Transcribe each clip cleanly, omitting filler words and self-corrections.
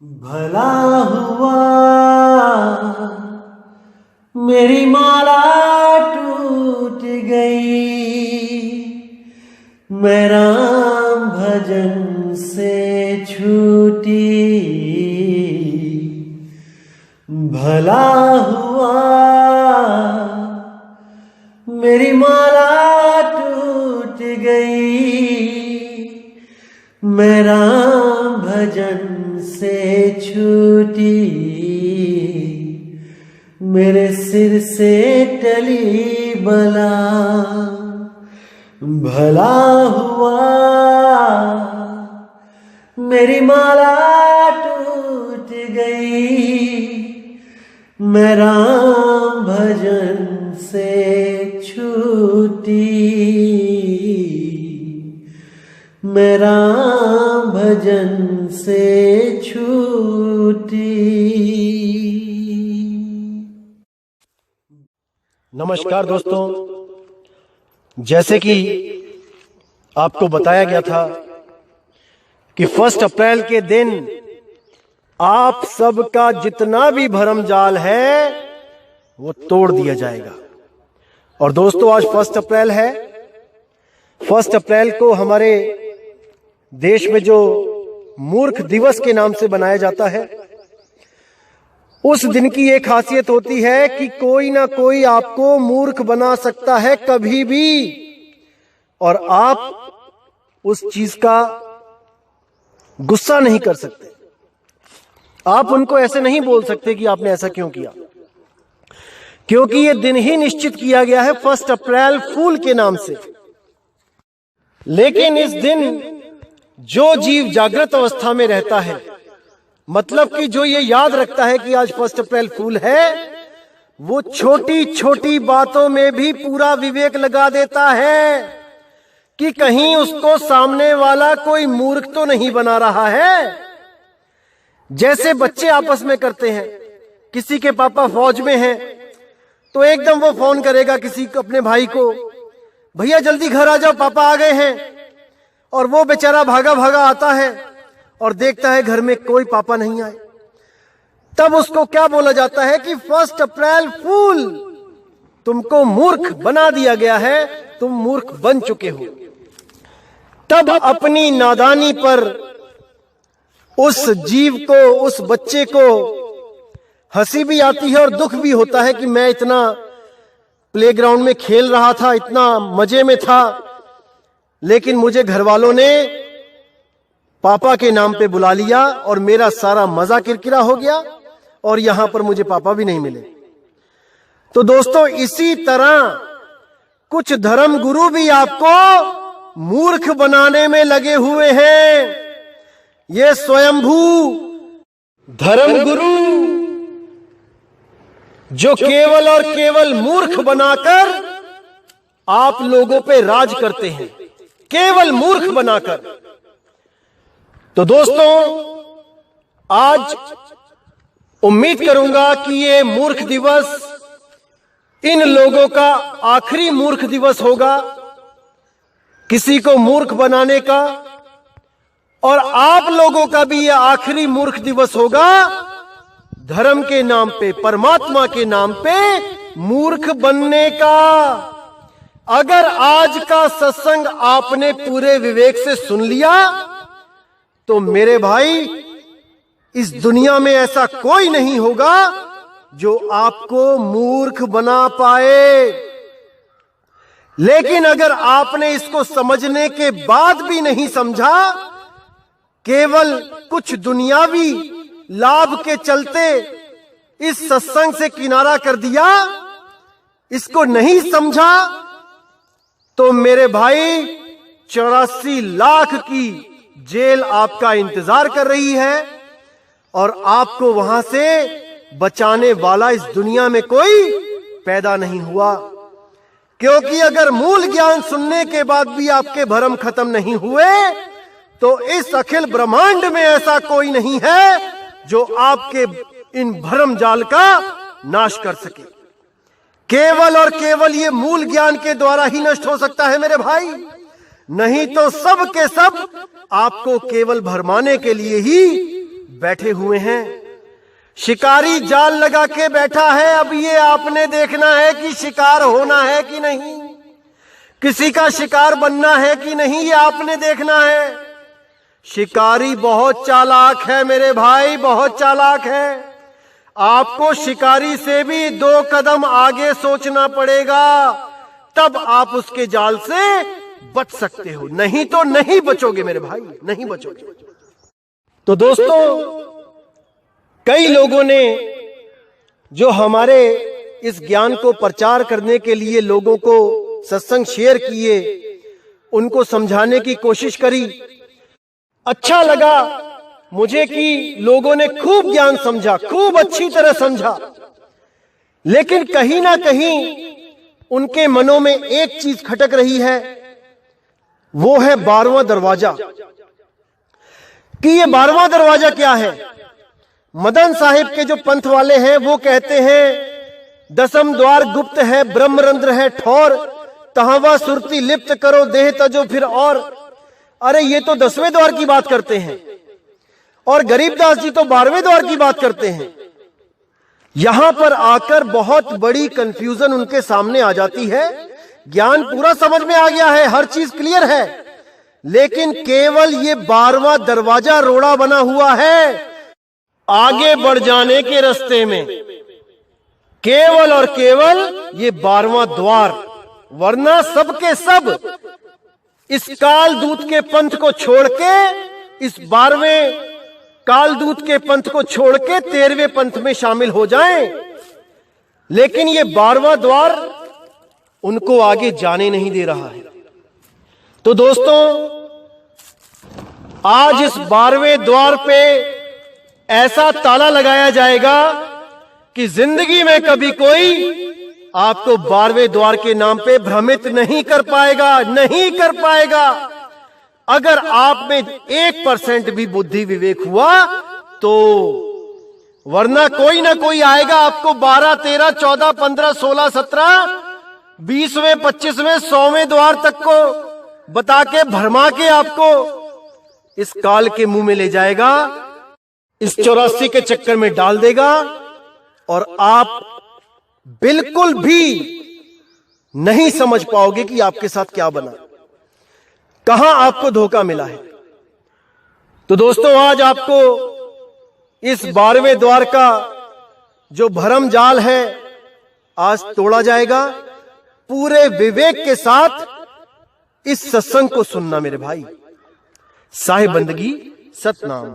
भला हुआ मेरी माला टूट गई, मैं राम भजन से छूटी। भला हुआ मेरी माला टूट गई, मैं राम भजन से छूटी। मेरे सिर से टली बला, भला हुआ मेरी माला टूट गई, मैं राम भजन से छूटी। मैं राम भजन से छूटी। नमस्कार दोस्तों, जैसे कि आपको बताया गया था कि 1 अप्रैल के दिन आप सबका जितना भी भरम जाल है वो तोड़ दिया जाएगा। और दोस्तों, आज 1 अप्रैल है। 1 अप्रैल को हमारे देश में जो मूर्ख दिवस के नाम से बनाया जाता है, उस दिन की एक खासियत होती है कि कोई ना कोई आपको मूर्ख बना सकता है कभी भी, और आप उस चीज का गुस्सा नहीं कर सकते। आप उनको ऐसे नहीं बोल सकते कि आपने ऐसा क्यों किया, क्योंकि ये दिन ही निश्चित किया गया है 1 अप्रैल फूल के नाम से। लेकिन इस दिन जो जीव जागृत अवस्था में रहता है, मतलब कि जो ये याद रखता है कि आज 1 अप्रैल फूल है, वो छोटी छोटी बातों में भी पूरा विवेक लगा देता है कि कहीं उसको सामने वाला कोई मूर्ख तो नहीं बना रहा है। जैसे बच्चे आपस में करते हैं, किसी के पापा फौज में हैं तो एकदम वो फोन करेगा किसी को, अपने भाई को, भैया जल्दी घर आ जाओ, पापा आ गए हैं। और वो बेचारा भागा भागा आता है और देखता है घर में कोई पापा नहीं आए। तब उसको क्या बोला जाता है कि 1 अप्रैल फूल, तुमको मूर्ख बना दिया गया है, तुम मूर्ख बन चुके हो। तब अपनी नादानी पर उस जीव को, उस बच्चे को हंसी भी आती है और दुख भी होता है कि मैं इतना प्लेग्राउंड में खेल रहा था, इतना मजे में था, लेकिन मुझे घर वालों ने पापा के नाम पे बुला लिया और मेरा सारा मजा किरकिरा हो गया और यहां पर मुझे पापा भी नहीं मिले। तो दोस्तों, इसी तरह कुछ धर्म गुरु भी आपको मूर्ख बनाने में लगे हुए हैं। ये स्वयंभू धर्म गुरु जो केवल और केवल मूर्ख बनाकर आप लोगों पे राज करते हैं, केवल मूर्ख बनाकर। तो दोस्तों, आज उम्मीद करूंगा कि ये मूर्ख दिवस इन लोगों का आखिरी मूर्ख दिवस होगा, किसी को मूर्ख बनाने का, और आप लोगों का भी ये आखिरी मूर्ख दिवस होगा धर्म के नाम पे, परमात्मा के नाम पे मूर्ख बनने का। अगर आज का सत्संग आपने पूरे विवेक से सुन लिया तो मेरे भाई, इस दुनिया में ऐसा कोई नहीं होगा जो आपको मूर्ख बना पाए। लेकिन अगर आपने इसको समझने के बाद भी नहीं समझा, केवल कुछ दुनियावी लाभ के चलते इस सत्संग से किनारा कर दिया, इसको नहीं समझा, तो मेरे भाई 84 लाख की जेल आपका इंतजार कर रही है और आपको वहां से बचाने वाला इस दुनिया में कोई पैदा नहीं हुआ। क्योंकि अगर मूल ज्ञान सुनने के बाद भी आपके भ्रम खत्म नहीं हुए, तो इस अखिल ब्रह्मांड में ऐसा कोई नहीं है जो आपके इन भ्रम जाल का नाश कर सके। केवल और केवल ये मूल ज्ञान के द्वारा ही नष्ट हो सकता है मेरे भाई। नहीं तो सब के सब आपको केवल भरमाने के लिए ही बैठे हुए हैं। शिकारी जाल लगा के बैठा है। अब ये आपने देखना है कि शिकार होना है कि नहीं, किसी का शिकार बनना है कि नहीं, ये आपने देखना है। शिकारी बहुत चालाक है मेरे भाई, बहुत चालाक है। आपको शिकारी से भी 2 कदम आगे सोचना पड़ेगा, तब आप उसके जाल से बच सकते हो, नहीं तो नहीं बचोगे मेरे भाई, नहीं बचोगे। तो दोस्तों, कई लोगों ने जो हमारे इस ज्ञान को प्रचार करने के लिए लोगों को सत्संग शेयर किए, उनको समझाने की कोशिश करी। अच्छा लगा मुझे कि लोगों ने खूब ज्ञान समझा, खूब अच्छी तरह समझा, लेकिन कहीं ना कहीं उनके मनों में एक चीज खटक रही है, वो है 12वां दरवाजा। कि ये 12वां दरवाजा क्या है? मदन साहिब के जो पंथ वाले हैं वो कहते हैं 10वां द्वार गुप्त है, ब्रह्मरंध्र है ठौर, तहावा सुरती लिप्त करो देह तजो फिर और। अरे ये तो 10वें द्वार की बात करते हैं और गरीबदास जी तो 12वें द्वार की बात करते हैं। यहां पर आकर बहुत बड़ी कंफ्यूजन उनके सामने आ जाती है। ज्ञान पूरा समझ में आ गया है, हर चीज क्लियर है, लेकिन केवल ये 12वां दरवाजा रोड़ा बना हुआ है आगे बढ़ जाने के रास्ते में, केवल और केवल ये 12वां द्वार। वरना सबके सब इस कालदूत के पंथ को छोड़ के, इस 12वें कालदूत के पंथ को छोड़ के 13वें पंथ में शामिल हो जाएं, लेकिन ये 12वां द्वार उनको आगे जाने नहीं दे रहा है। तो दोस्तों, आज इस 12वें द्वार पे ऐसा ताला लगाया जाएगा कि जिंदगी में कभी कोई आपको 12वें द्वार के नाम पे भ्रमित नहीं कर पाएगा, नहीं कर पाएगा। अगर आप में 1% भी बुद्धि विवेक हुआ तो, वरना कोई ना कोई आएगा आपको 12, 13, 14, 15, 16, 17, 20वें, 25वें, 100वें द्वार तक को बता के, भरमा के आपको इस काल के मुंह में ले जाएगा, इस 84 के चक्कर में डाल देगा और आप बिल्कुल भी नहीं समझ पाओगे कि आपके साथ क्या बना, कहां आपको धोखा मिला है। तो दोस्तों, आज आपको इस 12वें द्वार का जो भरम जाल है आज तोड़ा जाएगा। पूरे विवेक के साथ इस सत्संग को सुनना मेरे भाई। साहिब बंदगी सतनाम।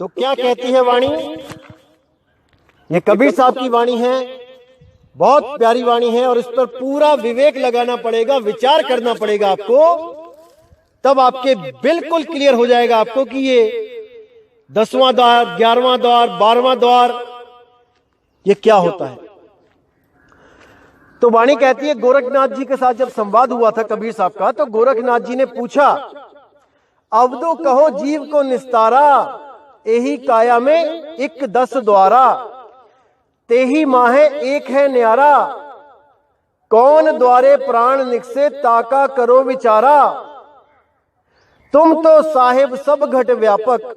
तो क्या कहती है वाणी? ये कबीर साहब की वाणी है, बहुत प्यारी वाणी है, और इस पर पूरा विवेक लगाना पड़ेगा, विचार करना पड़ेगा आपको, तब आपके बिल्कुल क्लियर हो जाएगा आपको कि ये 10वां द्वार, 11वां द्वार, 12वां द्वार ये क्या होता है। तो वाणी कहती है, गोरखनाथ जी के साथ जब संवाद हुआ था कबीर साहब का, तो गोरखनाथ जी ने पूछा, अवधो कहो जीव को निस्तारा, एही काया में एक 10 द्वारा, तेही माहे एक है न्यारा, कौन द्वारे प्राण निकसे ताका करो विचारा, तुम तो साहिब सब घट व्यापक,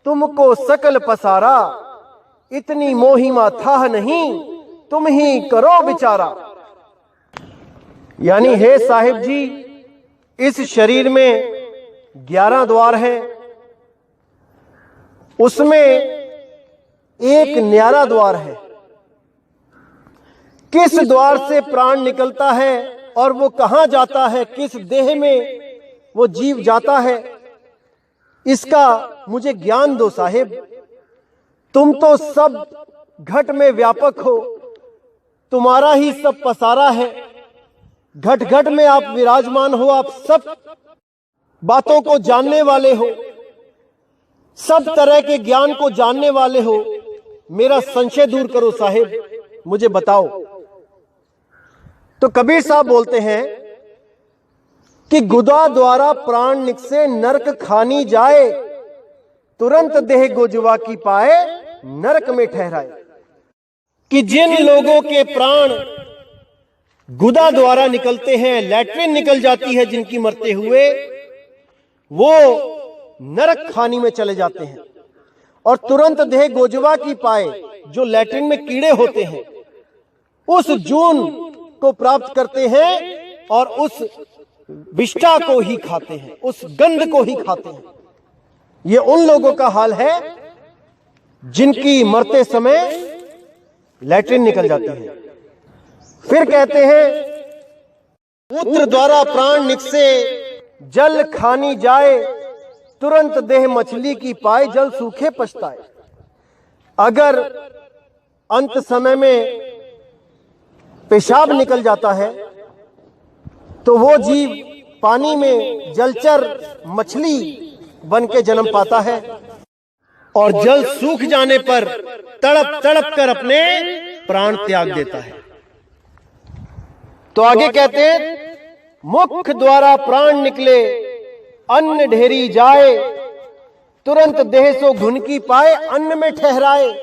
तुमको सकल पसारा, इतनी मोहिमा था नहीं, तुम ही करो विचारा। यानी हे साहिब जी, इस शरीर में 11 द्वार हैं, उसमें एक न्यारा द्वार है। किस द्वार से प्राण निकलता है और वो कहां जाता है, किस देह में वो जीव जाता है, इसका मुझे ज्ञान दो साहिब। तुम तो सब घट में व्यापक हो, तुम्हारा ही सब पसारा है, घट घट में आप विराजमान हो, आप सब बातों को जानने वाले हो, सब तरह के ज्ञान को जानने वाले हो। मेरा संशय दूर करो साहिब, मुझे बताओ। तो कबीर साहब बोलते हैं कि गुदा द्वारा प्राण निकसे नरक खानी जाए, तुरंत देह गोजवा की पाए नरक में ठहराए। कि जिन लोगों के प्राण गुदा द्वारा निकलते हैं, लैट्रिन निकल जाती है जिनकी मरते हुए, वो नरक खानी में चले जाते हैं और तुरंत देह गोजवा की पाए, जो लैट्रिन में कीड़े होते हैं, उस जून को प्राप्त करते हैं और उस विष्ठा को ही खाते हैं, उस गंध को ही खाते हैं। ये उन लोगों का हाल है जिनकी मरते समय लैट्रिन निकल जाती है। फिर कहते हैं, मूत्र द्वारा प्राण निकसे जल खानी जाए, तुरंत देह मछली की पाए, जल सूखे पछताए। अगर अंत समय में पेशाब निकल जाता है तो वो जीव पानी में जलचर मछली बन के जन्म पाता है और जल सूख जाने पर तड़प तड़प कर अपने प्राण त्याग देता है। तो आगे कहते हैं, मुख द्वारा प्राण निकले अन्न ढेरी जाए, तुरंत देह सो घुन की पाए, अन्न में ठहराए।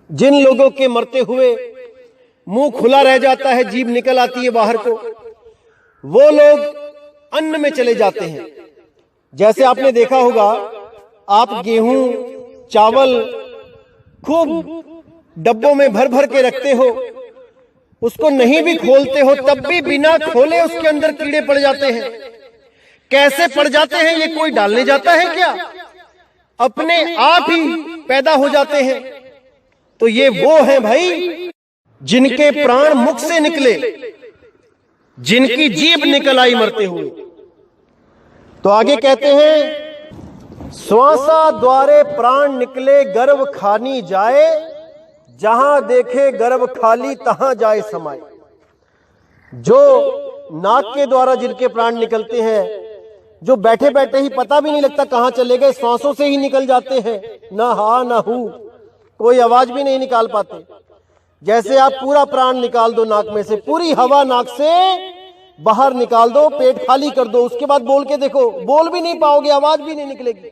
जिन लोगों के मरते हुए मुंह खुला रह जाता है, जीभ निकल आती है बाहर को, वो लोग अन्न में चले जाते हैं। जैसे आपने देखा होगा, आप गेहूं चावल खूब डब्बों में भर भर के रखते हो, उसको नहीं भी खोलते हो तब भी बिना खोले उसके अंदर कीड़े पड़ जाते हैं। कैसे पड़ जाते हैं? ये कोई डालने जाता है क्या? अपने आप ही पैदा हो जाते हैं। तो ये वो हैं भाई जिनके प्राण मुख से निकले, जिनकी जीभ निकल आई मरते हुए। तो आगे कहते हैं, श्वासा द्वारे प्राण निकले गर्भ खानी जाए, जहां देखे गर्भ खाली तहां जाए समाए। जो नाक के द्वारा जिनके प्राण निकलते हैं, जो बैठे बैठे ही पता भी नहीं लगता कहां चले गए, श्वासों से ही निकल जाते हैं, ना हा ना हू, कोई आवाज भी नहीं निकाल पाते। जैसे आप पूरा प्राण निकाल दो नाक में से, पूरी हवा नाक से बाहर निकाल दो, पेट खाली कर दो, उसके बाद बोल के देखो, बोल भी नहीं पाओगे, आवाज भी नहीं निकलेगी,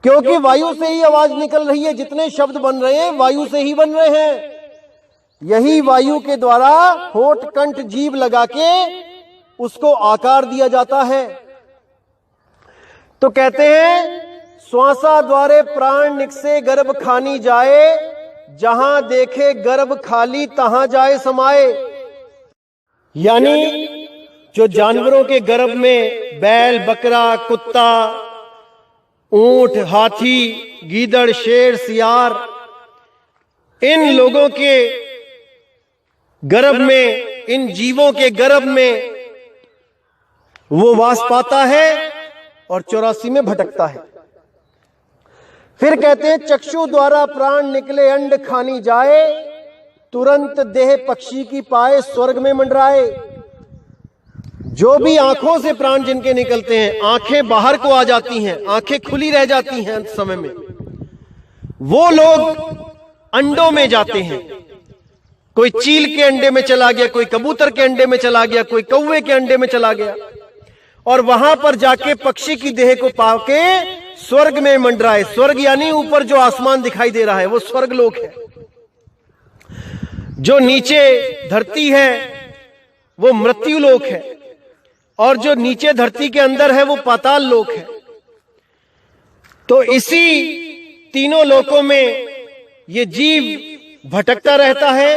क्योंकि वायु से ही आवाज निकल रही है। जितने शब्द बन रहे हैं वायु से ही बन रहे हैं। यही वायु के द्वारा होठ कंठ जीभ लगा के उसको आकार दिया जाता है। तो कहते हैं, श्वासा द्वारे प्राण निकसे गर्भ खानी जाए, जहां देखे गर्भ खाली तहां जाए समाए। यानी जो जानवरों के गर्भ में बैल, बकरा, कुत्ता, ऊंट, हाथी, गीदड़, शेर, सियार, इन लोगों के गर्भ में, इन जीवों के गर्भ में वो वास पाता है और 84 में भटकता है। फिर कहते हैं, चक्षु द्वारा प्राण निकले अंड खानी जाए, तुरंत देह पक्षी की पाए स्वर्ग में मंडराए। जो भी आंखों से प्राण जिनके निकलते हैं, आंखें बाहर को आ जाती हैं, आंखें खुली रह जाती हैं अंत समय में, वो लोग अंडों में जाते हैं। कोई चील के अंडे में चला गया, कोई कबूतर के अंडे में चला गया, कोई कौवे के अंडे में चला गया, और वहां पर जाके पक्षी की देह को पाके स्वर्ग में मंडराए। स्वर्ग यानी ऊपर जो आसमान दिखाई दे रहा है वो स्वर्ग लोक है। जो नीचे धरती है वो मृत्यु लोक है, और जो नीचे धरती के अंदर है वो पाताल लोक है। तो इसी तीनों लोकों में ये जीव भटकता रहता है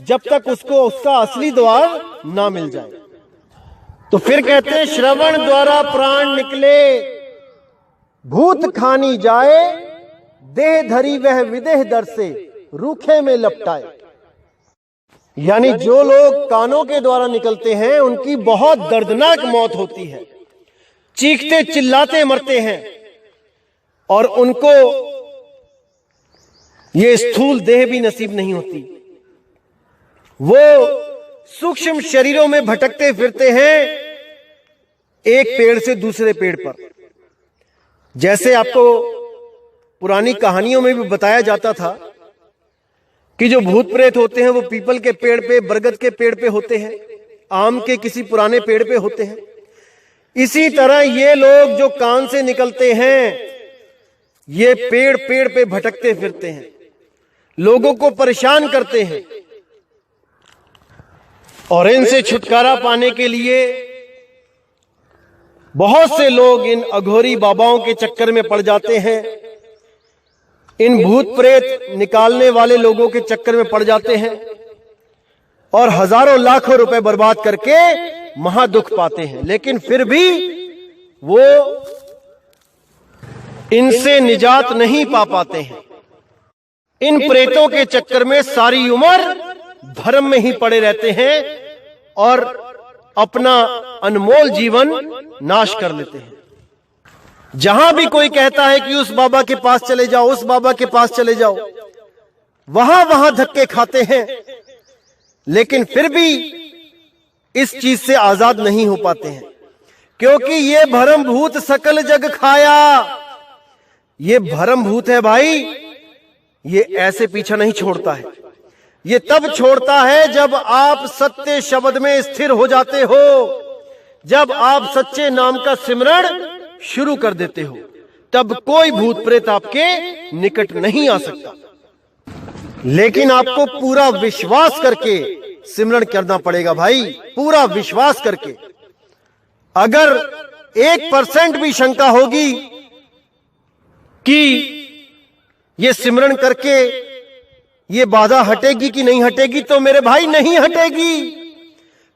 जब तक उसको उसका असली द्वार ना मिल जाए। तो फिर कहते हैं, श्रवण द्वारा प्राण निकले भूत खानी जाए, देह धरी वह विदेह दर से रूखे में लपटाए। यानी जो लोग कानों के द्वारा निकलते हैं उनकी बहुत दर्दनाक मौत होती है, चीखते चिल्लाते मरते हैं, और उनको ये स्थूल देह भी नसीब नहीं होती। वो सूक्ष्म शरीरों में भटकते फिरते हैं एक पेड़ से दूसरे पेड़ पर। जैसे आपको पुरानी कहानियों में भी बताया जाता था कि जो भूत प्रेत होते हैं वो पीपल के पेड़ पे, बरगद के पेड़ पे होते हैं, आम के किसी पुराने पेड़ पे होते हैं। इसी तरह ये लोग जो कान से निकलते हैं, ये पेड़ पेड़ पे भटकते फिरते हैं, लोगों को परेशान करते हैं, और इनसे छुटकारा पाने के लिए बहुत से लोग इन अघोरी बाबाओं के चक्कर में पड़ जाते हैं, इन भूत प्रेत निकालने वाले लोगों के चक्कर में पड़ जाते हैं और हजारों लाखों रुपए बर्बाद करके महादुख पाते हैं, लेकिन फिर भी वो इनसे निजात नहीं पा पाते हैं। इन प्रेतों के चक्कर में सारी उम्र भ्रम में ही पड़े रहते हैं और अपना अनमोल जीवन नाश कर लेते हैं। जहां भी कोई कहता है कि उस बाबा के पास चले जाओ, उस बाबा के पास चले जाओ, वहां वहां धक्के खाते हैं, लेकिन फिर भी इस चीज से आजाद नहीं हो पाते हैं, क्योंकि ये भरम भूत सकल जग खाया। ये भरम भूत है भाई, ये ऐसे पीछा नहीं छोड़ता है। ये तब छोड़ता है जब आप सत्य शब्द में स्थिर हो जाते हो, जब आप सच्चे नाम का सिमरण शुरू कर देते हो, तब कोई भूत प्रेत आपके निकट नहीं आ सकता। लेकिन आपको पूरा विश्वास करके सिमरण करना पड़ेगा भाई, पूरा विश्वास करके। अगर 1% भी शंका होगी कि ये सिमरण करके ये बाधा हटेगी कि नहीं हटेगी, तो मेरे भाई नहीं हटेगी,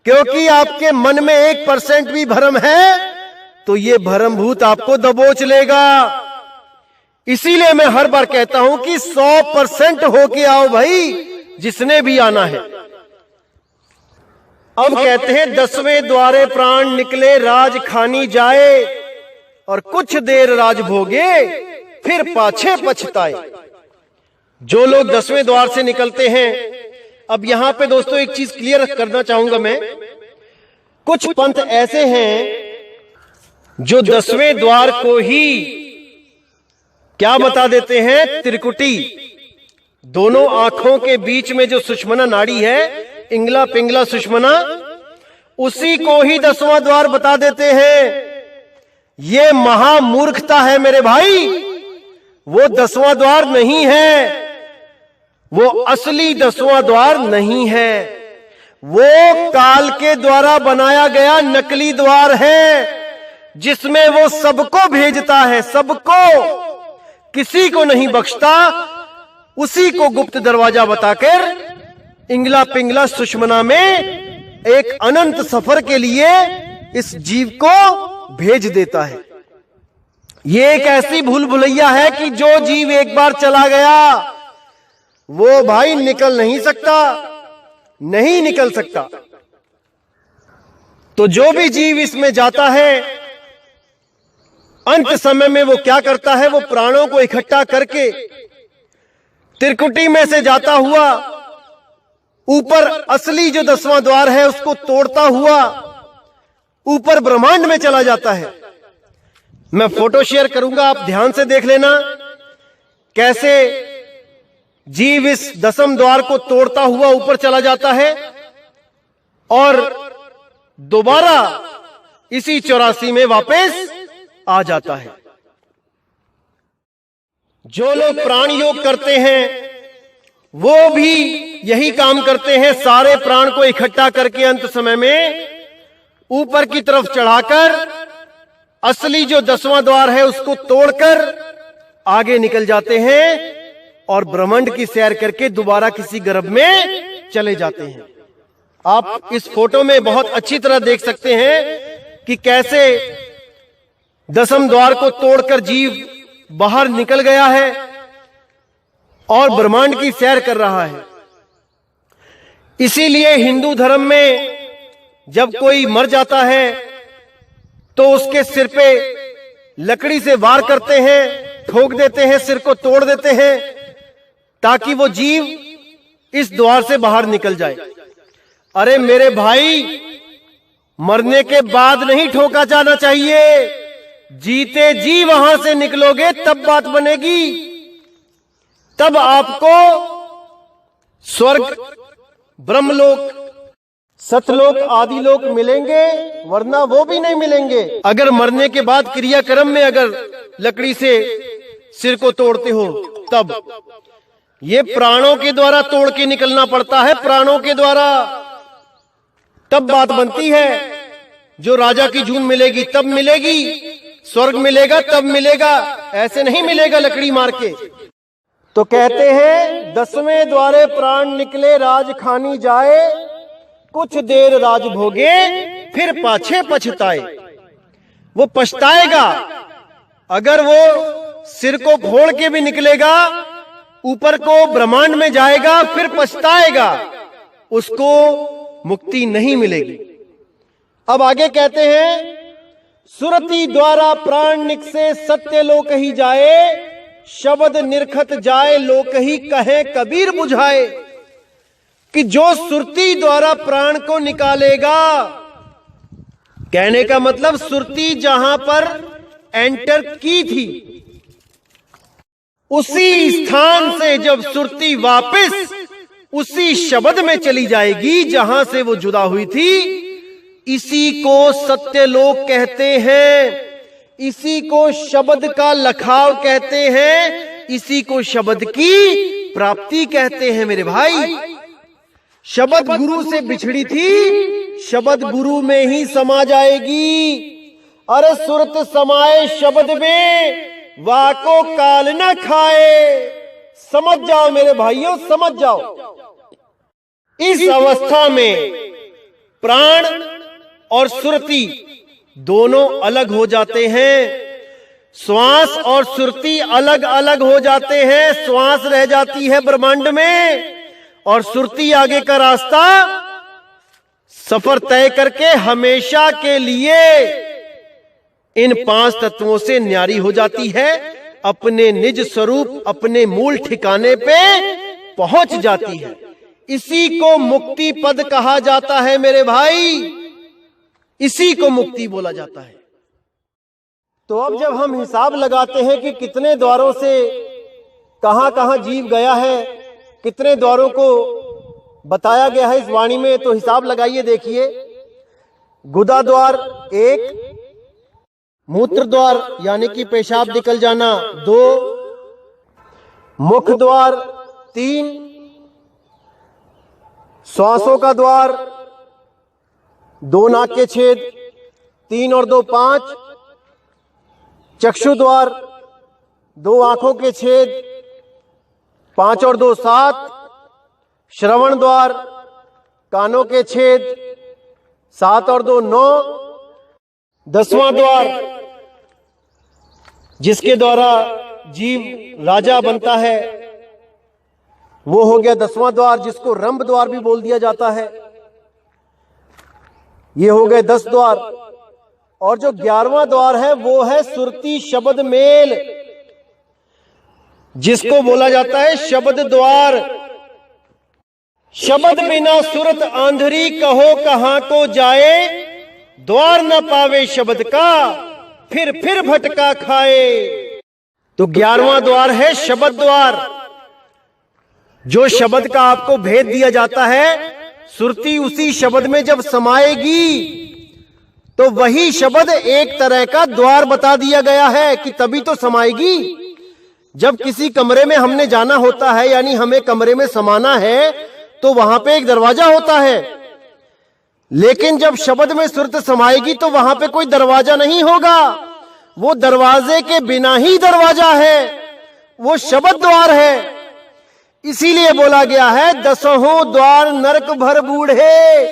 क्योंकि आपके मन में 1% भी भ्रम है तो ये भ्रम भूत आपको दबोच लेगा। इसीलिए मैं हर बार कहता हूं कि 100% होके आओ भाई, जिसने भी आना है। अब कहते हैं 10वें द्वारे प्राण निकले राज खानी जाए, और कुछ देर राज भोगे फिर पाछे पछताए। जो लोग 10वें द्वार से निकलते हैं, अब यहां पे दोस्तों एक चीज क्लियर करना चाहूंगा मैं, कुछ पंथ ऐसे हैं जो 10वें द्वार को ही क्या बता देते हैं, त्रिकुटी, दोनों आंखों के बीच में जो सुषमना नाड़ी है, इंगला पिंगला सुषमना, उसी को ही 10वां द्वार बता देते हैं। ये महामूर्खता है मेरे भाई, वो 10वां द्वार नहीं है, वो असली 10वां द्वार नहीं है, वो काल के द्वारा बनाया गया नकली द्वार है, जिसमें वो सबको भेजता है, सबको, किसी को नहीं बख्शता। उसी को गुप्त दरवाजा बताकर इंगला पिंगला सुषमना में एक अनंत सफर के लिए इस जीव को भेज देता है। ये एक ऐसी भूल भुलैया है कि जो जीव एक बार चला गया वो भाई निकल नहीं सकता, नहीं निकल सकता। तो जो भी जीव इसमें जाता है, अंत समय में वो क्या करता है, वो प्राणों को इकट्ठा करके त्रिकुटी में से जाता हुआ ऊपर असली जो 10वां द्वार है उसको तोड़ता हुआ ऊपर ब्रह्मांड में चला जाता है। मैं फोटो शेयर करूंगा, आप ध्यान से देख लेना कैसे जीव इस 10वें द्वार को तोड़ता हुआ ऊपर चला जाता है और दोबारा इसी 84 में वापस आ जाता है। जो लोग प्राण योग करते हैं वो भी यही काम करते हैं, सारे प्राण को इकट्ठा करके अंत समय में ऊपर की तरफ चढ़ाकर असली जो 10वां द्वार है उसको तोड़कर आगे निकल जाते हैं और ब्रह्मांड की सैर करके दोबारा किसी गर्भ में चले जाते हैं। आप इस फोटो में बहुत अच्छी तरह देख सकते हैं कि कैसे 10वें द्वार को तोड़कर जीव बाहर निकल गया है और ब्रह्मांड की सैर कर रहा है। इसीलिए हिंदू धर्म में जब कोई मर जाता है तो उसके सिर पे लकड़ी से वार करते हैं, ठोक देते हैं, सिर को तोड़ देते हैं ताकि वो जीव इस द्वार से बाहर निकल जाए। अरे मेरे भाई, मरने के बाद नहीं ठोका जाना चाहिए, जीते जी वहां से निकलोगे तब बात बनेगी, तब आपको स्वर्ग, ब्रह्मलोक, सतलोक आदि लोक मिलेंगे, वरना वो भी नहीं मिलेंगे। अगर मरने के बाद क्रियाक्रम में अगर लकड़ी से सिर को तोड़ते हो तब ये प्राणों के द्वारा तोड़ के निकलना पड़ता है, प्राणों के द्वारा, तब बात बनती है। जो राजा की जून मिलेगी तब मिलेगी, स्वर्ग मिलेगा तब मिलेगा, ऐसे नहीं मिलेगा लकड़ी मार के। तो कहते हैं 10वें द्वारे प्राण निकले राज खानी जाए, कुछ देर राज भोगे फिर पाछे पछताए। वो पछताएगा, अगर वो सिर को फोड़ के भी निकलेगा, ऊपर को ब्रह्मांड में जाएगा, फिर पछताएगा, उसको मुक्ति नहीं मिलेगी। अब आगे कहते हैं सुरति द्वारा प्राण निकसे सत्य लोक ही जाए, शब्द निरखत जाए लोक ही कहे कबीर बुझाए। कि जो सुरती द्वारा प्राण को निकालेगा, कहने का मतलब सुरती जहां पर एंटर की थी, उसी स्थान से जब सुरती वापस उसी शब्द में चली जाएगी जहां से वो जुदा हुई थी, इसी को सत्यलोक कहते हैं, इसी को शब्द का लखाव कहते हैं, इसी को शब्द की प्राप्ति कहते हैं। मेरे भाई, शब्द गुरु से बिछड़ी थी, शब्द गुरु में ही समा जाएगी। अरे सुरत समाए शब्द में, वाको काल न खाए। समझ जाओ मेरे भाइयों, समझ जाओ। इस अवस्था में प्राण और सुरति दोनों अलग हो जाते हैं। श्वास और सुरति अलग अलग हो जाते हैं। श्वास रह जाती है ब्रह्मांड में और सुरति आगे का रास्ता सफर तय करके हमेशा के लिए इन 5 तत्वों से न्यारी हो जाती है, अपने निज स्वरूप, अपने मूल ठिकाने पे पहुंच जाती है। इसी को मुक्ति पद कहा जाता है मेरे भाई, इसी को मुक्ति बोला जाता है। तो अब जब हम हिसाब लगाते हैं कि कितने द्वारों से कहां कहां जीव गया है, कितने द्वारों को बताया गया है इस वाणी में, तो हिसाब लगाइए। देखिए, गुदा द्वार 1, मूत्र द्वार यानी कि पेशाब निकल जाना 2, मुख द्वार 3, श्वासों का द्वार 2 नाक के छेद 3 और 2 5, चक्षु द्वार 2 आंखों के छेद 5 और 2 7, श्रवण द्वार कानों के छेद 7 और 2 9, 10वां द्वार जिसके द्वारा जीव राजा बनता है वो हो गया 10वां द्वार, जिसको रंभ द्वार भी बोल दिया जाता है। ये हो गए 10 द्वार। और जो 11वां द्वार है वो है सुरती शब्द मेल, जिसको बोला जाता है शब्द द्वार। शब्द बिना सुरत आंधरी कहो कहां को जाए, द्वार न पावे शब्द का फिर भटका खाए। तो 11वां द्वार है शब्द द्वार। जो शब्द का आपको भेद दिया जाता है, सुरती उसी शब्द में जब समाएगी तो वही शब्द एक तरह का द्वार बता दिया गया है कि तभी तो समाएगी। जब किसी कमरे में हमने जाना होता है, यानी हमें कमरे में समाना है, तो वहां पे एक दरवाजा होता है। लेकिन जब शब्द में सुरत समाएगी तो वहां पे कोई दरवाजा नहीं होगा, वो दरवाजे के बिना ही दरवाजा है, वो शब्द द्वार है। इसीलिए बोला गया है 10हों द्वार नरक भर बूढ़े,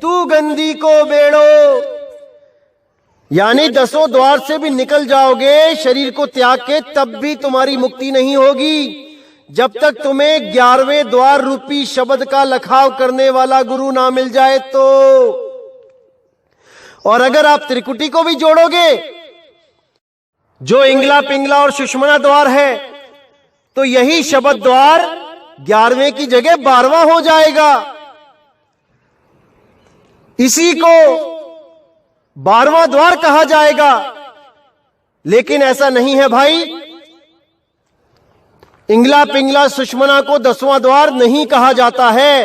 तू गंदी को बेड़ो। यानी 10 द्वार से भी निकल जाओगे शरीर को त्याग के, तब भी तुम्हारी मुक्ति नहीं होगी जब तक तुम्हें 11वें द्वार रूपी शब्द का लखाव करने वाला गुरु ना मिल जाए तो। और अगर आप त्रिकुटी को भी जोड़ोगे, जो इंगला पिंगला और सुषमना द्वार है, तो यही शब्द द्वार 11वें की जगह 12वां हो जाएगा। इसी को 12वां द्वार कहा जाएगा। लेकिन ऐसा नहीं है भाई, इंगला पिंगला सुषमना को 10वां द्वार नहीं कहा जाता है,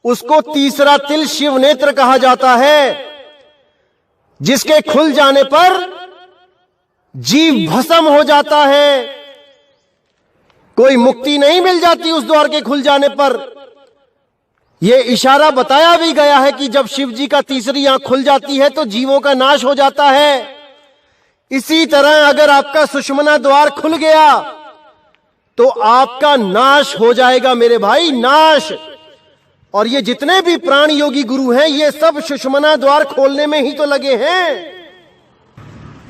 उसको तीसरा तिल शिव नेत्र कहा जाता है, जिसके खुल जाने पर जीव भस्म हो जाता है। कोई मुक्ति नहीं मिल जाती उस द्वार के खुल जाने पर। ये इशारा बताया भी गया है कि जब शिव जी का तीसरी आंख खुल जाती है तो जीवों का नाश हो जाता है। इसी तरह अगर आपका सुषुम्ना द्वार खुल गया तो आपका नाश हो जाएगा मेरे भाई, नाश। और ये जितने भी प्राण योगी गुरु हैं ये सब सुषुम्ना द्वार खोलने में ही तो लगे हैं।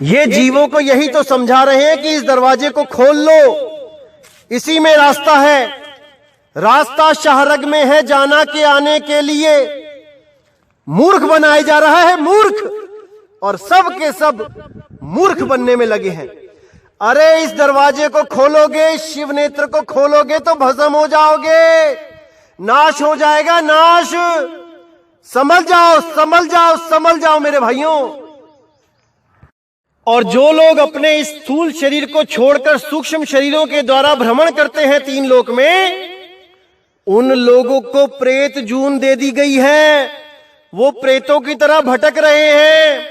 ये जीवों को यही तो समझा रहे हैं कि इस दरवाजे को खोल लो, इसी में रास्ता है। रास्ता शाहरग में है जाना के आने के लिए। मूर्ख बनाया जा रहा है, मूर्ख, और सब के सब मूर्ख बनने में लगे हैं। अरे इस दरवाजे को खोलोगे, शिव नेत्र को खोलोगे तो भस्म हो जाओगे, नाश हो जाएगा, नाश। समझ जाओ, समझ जाओ, समझ जाओ मेरे भाइयों। और जो लोग अपने इस स्थूल शरीर को छोड़कर सूक्ष्म शरीरों के द्वारा भ्रमण करते हैं तीन लोक में, उन लोगों को प्रेत जून दे दी गई है। वो प्रेतों की तरह भटक रहे हैं।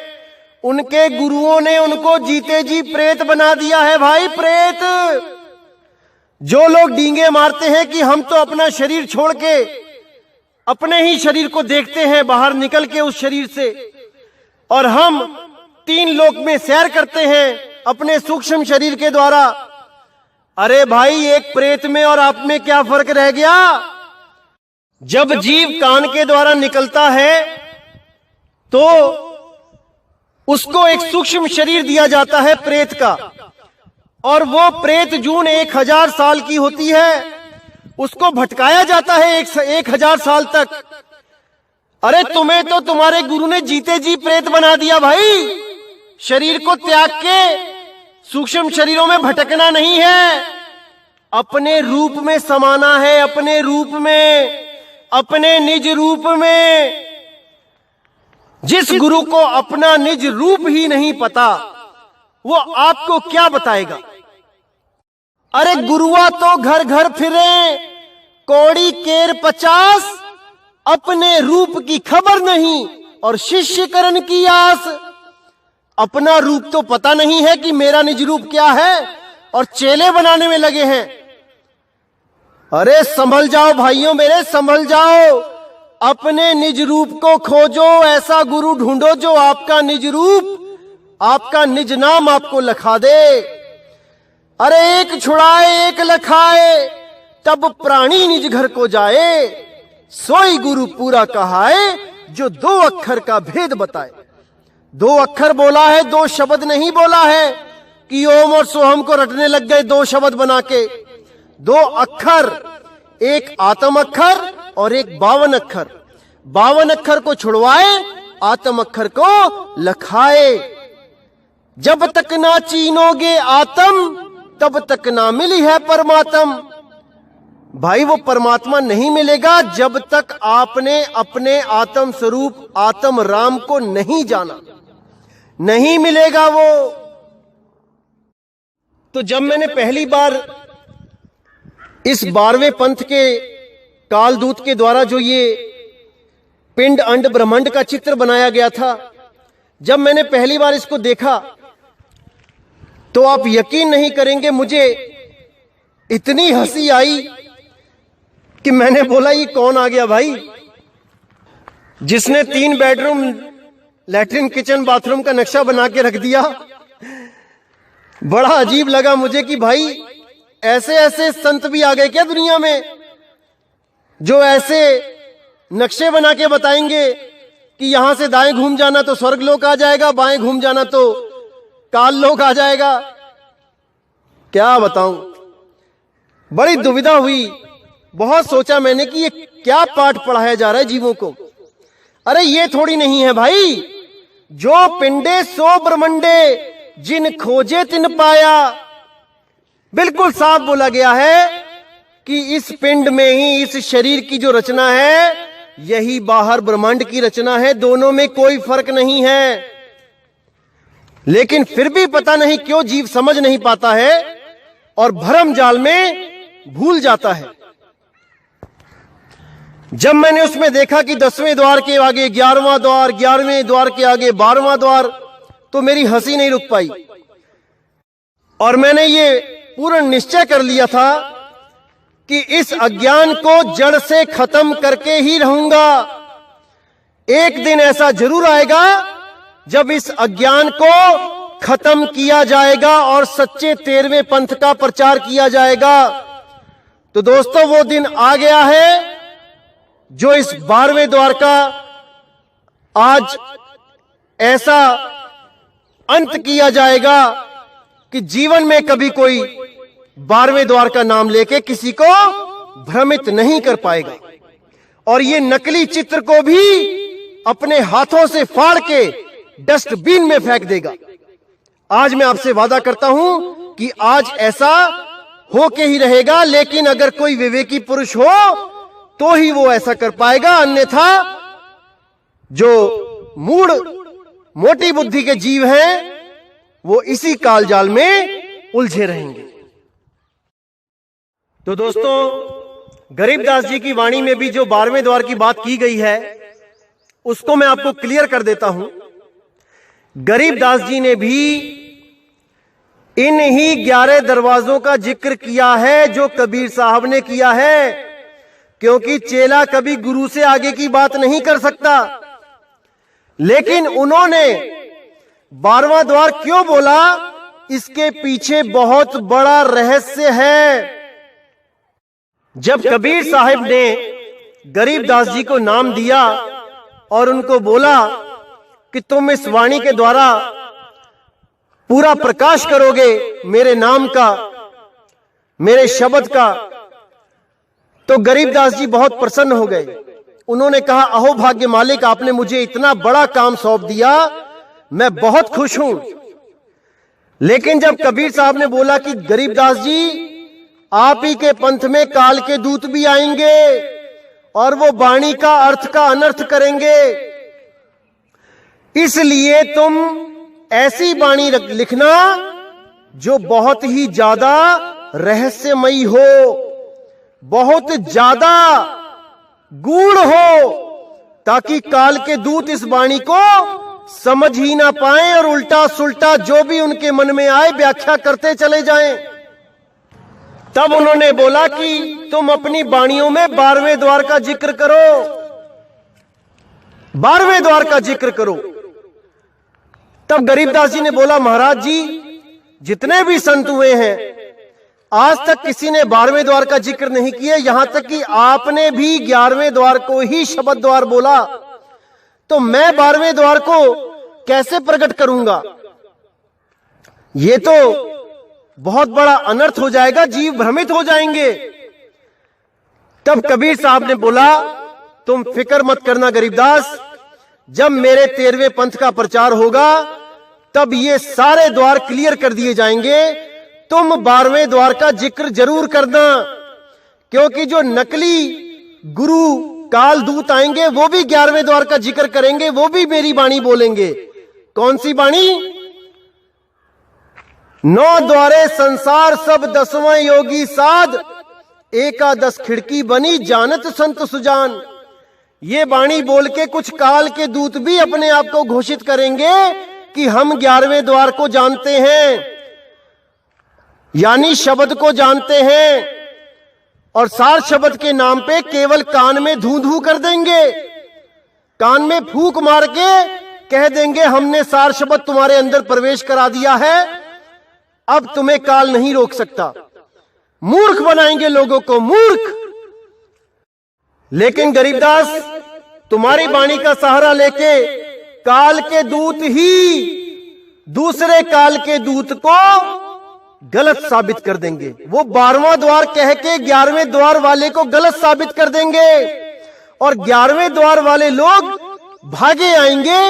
उनके गुरुओं ने उनको जीते जी प्रेत बना दिया है भाई, प्रेत। जो लोग डींगे मारते हैं कि हम तो अपना शरीर छोड़ के अपने ही शरीर को देखते हैं बाहर निकल के उस शरीर से, और हम तीन लोक में सैर करते हैं अपने सूक्ष्म शरीर के द्वारा। अरे भाई, एक प्रेत में और आप में क्या फर्क रह गया? जब जीव कान के द्वारा निकलता है तो उसको एक सूक्ष्म शरीर दिया जाता है प्रेत का, और वो प्रेत जून 1000 साल की होती है। उसको भटकाया जाता है 1000 साल तक। अरे तुम्हें तो तुम्हारे गुरु ने जीते जी प्रेत बना दिया भाई। शरीर को त्याग के सूक्ष्म शरीरों में भटकना नहीं है, अपने रूप में समाना है, अपने रूप में, अपने निज रूप में। जिस गुरु को अपना निज रूप ही नहीं पता वो आपको क्या बताएगा? अरे गुरुआ तो घर घर फिरे, कौड़ी केर 50, अपने रूप की खबर नहीं और शिष्य करण की आस। अपना रूप तो पता नहीं है कि मेरा निज रूप क्या है, और चेले बनाने में लगे हैं। अरे संभल जाओ भाइयों मेरे, संभल जाओ। अपने निज रूप को खोजो, ऐसा गुरु ढूंढो जो आपका निज रूप, आपका निज नाम आपको लखा दे। अरे एक छुड़ाए एक लखाए, तब प्राणी निज घर को जाए। सोई गुरु पूरा कहाए, जो 2 अक्षर का भेद बताए। 2 अक्षर बोला है, 2 शब्द नहीं बोला है कि ओम और सोहम को रटने लग गए 2 शब्द बना के। 2 अक्षर, एक आत्म अक्षर और एक 52 अक्षर। 52 अक्षर को छुड़वाए, आत्म अक्षर को लखाए। जब तक ना चीनोगे आत्म, तब तक ना मिली है परमात्म। भाई वो परमात्मा नहीं मिलेगा जब तक आपने अपने आत्म स्वरूप आत्म राम को नहीं जाना, नहीं मिलेगा वो। तो जब मैंने पहली बार इस 12वें पंथ के कालदूत के द्वारा जो ये पिंड अंड ब्रह्मांड का चित्र बनाया गया था, जब मैंने पहली बार इसको देखा तो आप यकीन नहीं करेंगे, मुझे इतनी हंसी आई कि मैंने बोला ये कौन आ गया भाई, जिसने 3 बेडरूम, लैट्रिन, किचन, बाथरूम का नक्शा बना के रख दिया। बड़ा अजीब लगा मुझे कि भाई ऐसे ऐसे संत भी आ गए क्या दुनिया में, जो ऐसे नक्शे बना के बताएंगे कि यहां से दाएं घूम जाना तो स्वर्ग लोक आ जाएगा, बाएं घूम जाना तो काल लोक आ जाएगा। क्या बताऊं, बड़ी दुविधा हुई। बहुत सोचा मैंने कि ये क्या पाठ पढ़ाया जा रहा है जीवों को। अरे ये थोड़ी नहीं है भाई, जो पिंडे सो ब्रह्मंडे, जिन खोजे तिन पाया। बिल्कुल साफ बोला गया है कि इस पिंड में ही, इस शरीर की जो रचना है, यही बाहर ब्रह्मांड की रचना है। दोनों में कोई फर्क नहीं है। लेकिन फिर भी पता नहीं क्यों जीव समझ नहीं पाता है और भरम जाल में भूल जाता है। जब मैंने उसमें देखा कि 10वें द्वार के आगे 11वां द्वार, 11वें द्वार के आगे 12वां द्वार, तो मेरी हंसी नहीं रुक पाई और मैंने ये पूर्ण निश्चय कर लिया था कि इस अज्ञान को जड़ से खत्म करके ही रहूंगा। एक दिन ऐसा जरूर आएगा जब इस अज्ञान को खत्म किया जाएगा और सच्चे 13वें पंथ का प्रचार किया जाएगा। तो दोस्तों, वो दिन आ गया है जो इस 12वें द्वार का आज ऐसा अंत किया जाएगा कि जीवन में कभी कोई 12वें द्वार का नाम लेके किसी को भ्रमित नहीं कर पाएगा और ये नकली चित्र को भी अपने हाथों से फाड़ के डस्टबिन में फेंक देगा। आज मैं आपसे वादा करता हूं कि आज ऐसा होके ही रहेगा, लेकिन अगर कोई विवेकी पुरुष हो तो ही वो ऐसा कर पाएगा, अन्यथा जो मूढ़ मोटी बुद्धि के जीव हैं वो इसी कालजाल में उलझे रहेंगे। तो दोस्तों, गरीबदास जी की वाणी में भी जो 12वें द्वार की बात की गई है उसको मैं आपको क्लियर कर देता हूं। गरीबदास जी ने भी इन ही 11 दरवाजों का जिक्र किया है जो कबीर साहब ने किया है, क्योंकि चेला कभी गुरु से आगे की बात नहीं कर सकता। लेकिन उन्होंने 12वां द्वार क्यों बोला, इसके पीछे बहुत बड़ा रहस्य है। जब कबीर साहब ने गरीबदास जी को नाम दिया और उनको बोला कि तुम इस वाणी के द्वारा पूरा प्रकाश करोगे मेरे नाम का, मेरे शब्द का, तो गरीबदास जी बहुत प्रसन्न हो गए। उन्होंने कहा, अहो भाग्य मालिक, आपने मुझे इतना बड़ा काम सौंप दिया, मैं बहुत खुश हूं। लेकिन जब कबीर साहब ने बोला कि गरीबदास जी, आप ही के पंथ में काल के दूत भी आएंगे और वो वाणी का अर्थ का अनर्थ करेंगे, इसलिए तुम ऐसी वाणी लिखना जो बहुत ही ज्यादा रहस्यमयी हो, बहुत ज्यादा गूढ़ हो, ताकि काल के दूत इस वाणी को समझ ही ना पाएं और उल्टा सुल्टा जो भी उनके मन में आए व्याख्या करते चले जाएं। तब उन्होंने बोला कि तुम अपनी वाणियों में 12वें द्वार का जिक्र करो, 12वें द्वार का जिक्र करो। तब गरीबदास जी ने बोला, महाराज जी, जितने भी संत हुए हैं आज तक किसी ने 12वें द्वार का जिक्र नहीं किया, यहां तक कि आपने भी 11वें द्वार को ही शब्द द्वार बोला, तो मैं 12वें द्वार को कैसे प्रकट करूंगा? ये तो बहुत बड़ा अनर्थ हो जाएगा, जीव भ्रमित हो जाएंगे। तब कबीर साहब ने बोला, तुम फिक्र मत करना गरीबदास, जब मेरे 13वें पंथ का प्रचार होगा तब ये सारे द्वार क्लियर कर दिए जाएंगे। तुम 12वें द्वार का जिक्र जरूर करना, क्योंकि जो नकली गुरु काल दूत आएंगे वो भी 11वें द्वार का जिक्र करेंगे, वो भी मेरी वाणी बोलेंगे। कौन सी वाणी? 9 द्वारे संसार सब 10वां योगी साध, एकादश खिड़की बनी जानत संत सुजान। ये वाणी बोल के कुछ काल के दूत भी अपने आप को घोषित करेंगे कि हम 11वें द्वार को जानते हैं, यानी शब्द को जानते हैं, और सार शब्द के नाम पे केवल कान में धू धू कर देंगे, कान में फूंक मार के कह देंगे हमने सार शब्द तुम्हारे अंदर प्रवेश करा दिया है, अब तुम्हें काल नहीं रोक सकता। मूर्ख बनाएंगे लोगों को, मूर्ख। लेकिन गरीबदास, तुम्हारी वाणी का सहारा लेके काल के दूत ही दूसरे काल के दूत को गलत साबित कर देंगे। वो 12वां द्वार कह के 11वें द्वार वाले को गलत साबित कर देंगे, और 11वें द्वार वाले लोग भागे आएंगे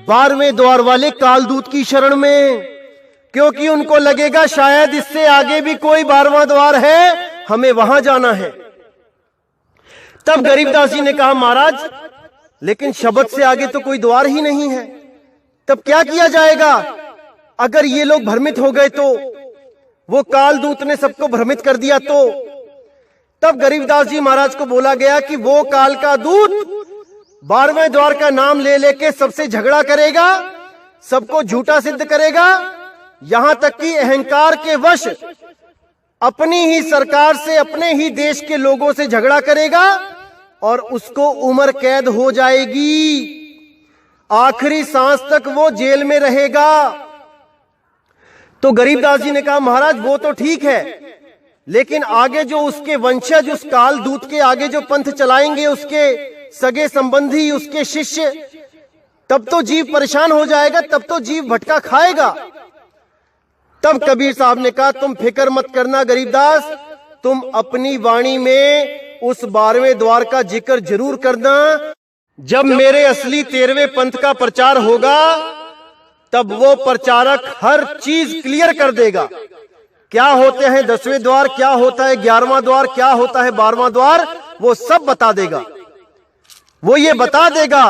12वें द्वार वाले कालदूत की शरण में, क्योंकि उनको लगेगा शायद इससे आगे भी कोई 12वां द्वार है, हमें वहां जाना है। तब गरीबदास जी ने कहा, महाराज लेकिन शब्द से आगे तो कोई द्वार ही नहीं है, तब क्या किया जाएगा? अगर ये लोग भ्रमित हो गए तो, वो कालदूत ने सबको भ्रमित कर दिया तो। तब गरीबदास जी महाराज को बोला गया कि वो काल का दूत 12वें द्वार का नाम ले लेके सबसे झगड़ा करेगा, सबको झूठा सिद्ध करेगा, यहां तक कि अहंकार के वश अपनी ही सरकार से, अपने ही देश के लोगों से झगड़ा करेगा और उसको उम्र कैद हो जाएगी। आखिरी सांस तक वो जेल में रहेगा। तो गरीबदास जी ने कहा, महाराज वो तो ठीक है, लेकिन आगे जो उसके वंशज, उस काल दूत के आगे जो पंथ चलाएंगे, उसके सगे संबंधी, उसके शिष्य, तब तो जीव परेशान हो जाएगा, तब तो जीव भटका खाएगा। तब कबीर साहब ने कहा, तुम फिक्र मत करना गरीबदास, तुम अपनी वाणी में उस 12वें द्वार का जिक्र जरूर करना। जब मेरे असली 13वें पंथ का प्रचार होगा, तब वो प्रचारक हर चीज क्लियर कर देगा। क्या होते हैं 10वें द्वार, क्या होता है 11वां द्वार, क्या होता है 12वां द्वार, वो सब बता देगा। वो ये बता देगा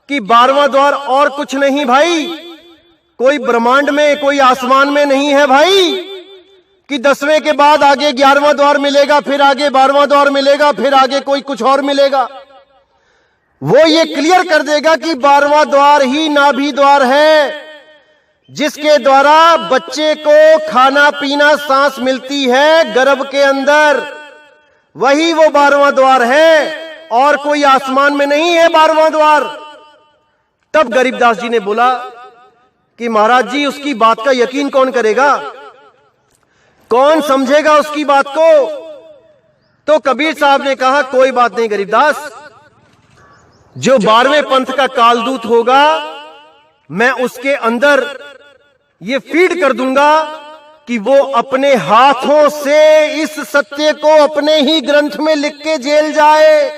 कि 12वां द्वार और कुछ नहीं भाई, कोई ब्रह्मांड में, कोई आसमान में नहीं है भाई, कि 10वें के बाद आगे 11वां द्वार मिलेगा, फिर आगे 12वां द्वार मिलेगा, फिर आगे कोई कुछ और मिलेगा। वो ये क्लियर कर देगा कि 12वां द्वार ही नाभि द्वार है, जिसके द्वारा बच्चे को खाना पीना सांस मिलती है गर्भ के अंदर। वही वो 12वां द्वार है, और कोई आसमान में नहीं है 12वां द्वार। तब गरीबदास जी ने बोला कि महाराज जी, उसकी बात का यकीन कौन करेगा, कौन समझेगा उसकी बात को? तो कबीर साहब ने कहा, कोई बात नहीं गरीबदास, जो 12वें पंथ का कालदूत होगा, मैं उसके अंदर ये फीड कर दूंगा कि वो अपने हाथों से इस सत्य को अपने ही ग्रंथ में लिख के जेल जाए।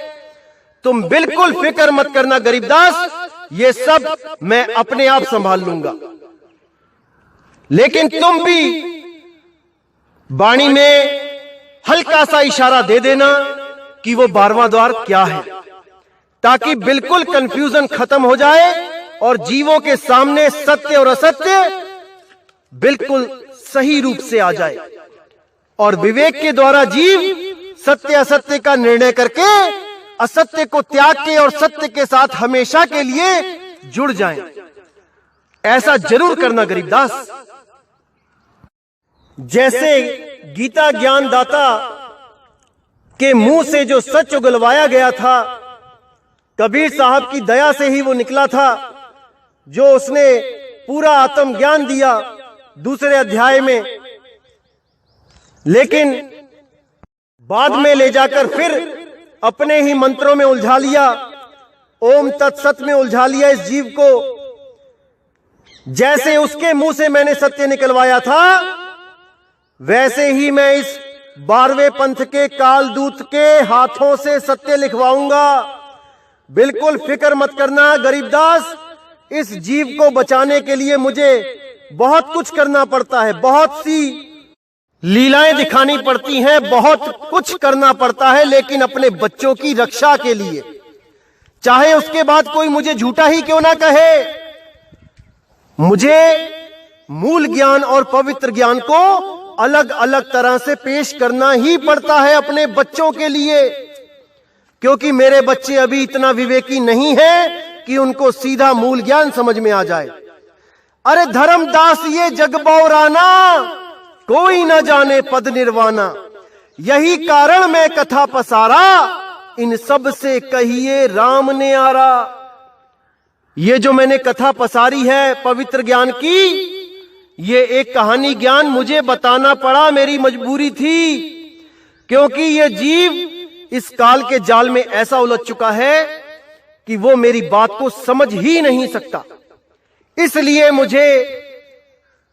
तुम बिल्कुल फिक्र मत करना गरीबदास, ये सब मैं अपने आप संभाल लूंगा। लेकिन तुम भी वाणी में हल्का सा इशारा दे देना कि वो 12वां द्वार क्या है, ताकि बिल्कुल कंफ्यूजन खत्म हो जाए और जीवों के सामने सत्य और असत्य बिल्कुल सही रूप से आ जाए, और विवेक के द्वारा जीव सत्य असत्य का निर्णय करके असत्य को त्याग के और सत्य के साथ हमेशा के लिए जुड़ जाएं। ऐसा जरूर करना गरीबदास। जैसे गीता ज्ञान दाता के मुंह से जो सच उगलवाया गया था, कबीर साहब की दया से ही वो निकला था, जो उसने पूरा आत्मज्ञान दिया दूसरे अध्याय में, लेकिन बाद में ले जाकर फिर अपने ही मंत्रों में उलझा लिया, ओम तत्सत में उलझा लिया इस जीव को। जैसे उसके मुंह से मैंने सत्य निकलवाया था, वैसे ही मैं इस 12वें पंथ के कालदूत के हाथों से सत्य लिखवाऊंगा। बिल्कुल फिक्र मत करना गरीबदास, इस जीव को बचाने के लिए मुझे बहुत कुछ करना पड़ता है, बहुत सी लीलाएं दिखानी पड़ती हैं, बहुत कुछ करना पड़ता है, लेकिन अपने बच्चों की रक्षा के लिए, चाहे उसके बाद कोई मुझे झूठा ही क्यों ना कहे, मुझे मूल ज्ञान और पवित्र ज्ञान को अलग अलग तरह से पेश करना ही पड़ता है अपने बच्चों के लिए, क्योंकि मेरे बच्चे अभी इतना विवेकी नहीं है कि उनको सीधा मूल ज्ञान समझ में आ जाए। अरे धर्मदास ये जग बौराना, कोई न जाने पद निर्वाणा, यही कारण मैं कथा पसारा, इन सब से कहिए राम ने आरा। ये जो मैंने कथा पसारी है पवित्र ज्ञान की, ये एक कहानी ज्ञान मुझे बताना पड़ा, मेरी मजबूरी थी, क्योंकि ये जीव इस काल के जाल में ऐसा उलझ चुका है कि वो मेरी बात को समझ ही नहीं सकता। इसलिए मुझे